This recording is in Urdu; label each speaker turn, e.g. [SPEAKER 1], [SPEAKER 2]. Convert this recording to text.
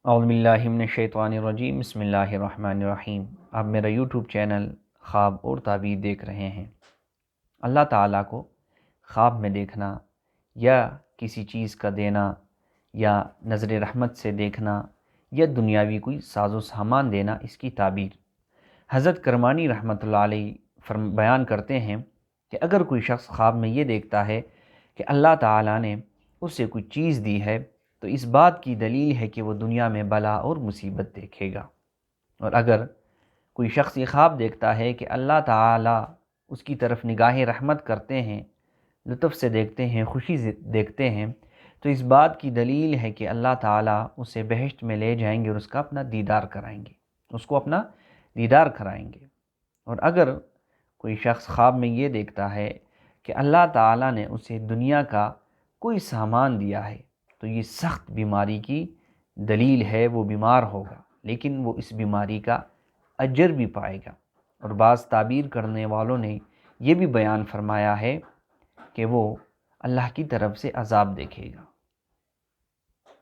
[SPEAKER 1] اعوذ باللہ من الشیطان الرجیم، بسم اللہ الرحمن الرحیم۔ آپ میرا یوٹیوب چینل خواب اور تعبیر دیکھ رہے ہیں۔ اللہ تعالیٰ کو خواب میں دیکھنا یا کسی چیز کا دینا یا نظر رحمت سے دیکھنا یا دنیاوی کوئی ساز و سامان دینا، اس کی تعبیر حضرت کرمانی رحمۃ اللہ علیہ بیان کرتے ہیں کہ اگر کوئی شخص خواب میں یہ دیکھتا ہے کہ اللہ تعالیٰ نے اسے کوئی چیز دی ہے تو اس بات کی دلیل ہے کہ وہ دنیا میں بلا اور مصیبت دیکھے گا۔ اور اگر کوئی شخص یہ خواب دیکھتا ہے کہ اللہ تعالیٰ اس کی طرف نگاہ رحمت کرتے ہیں، لطف سے دیکھتے ہیں، خوشی سے دیکھتے ہیں، تو اس بات کی دلیل ہے کہ اللہ تعالیٰ اسے بہشت میں لے جائیں گے اور اس کا اپنا دیدار کرائیں گے، اس کو اپنا دیدار کرائیں گے۔ اور اگر کوئی شخص خواب میں یہ دیکھتا ہے کہ اللہ تعالیٰ نے اسے دنیا کا کوئی سامان دیا ہے تو یہ سخت بیماری کی دلیل ہے، وہ بیمار ہوگا لیکن وہ اس بیماری کا اجر بھی پائے گا۔ اور بعض تعبیر کرنے والوں نے یہ بھی بیان فرمایا ہے کہ وہ اللہ کی طرف سے عذاب دیکھے گا۔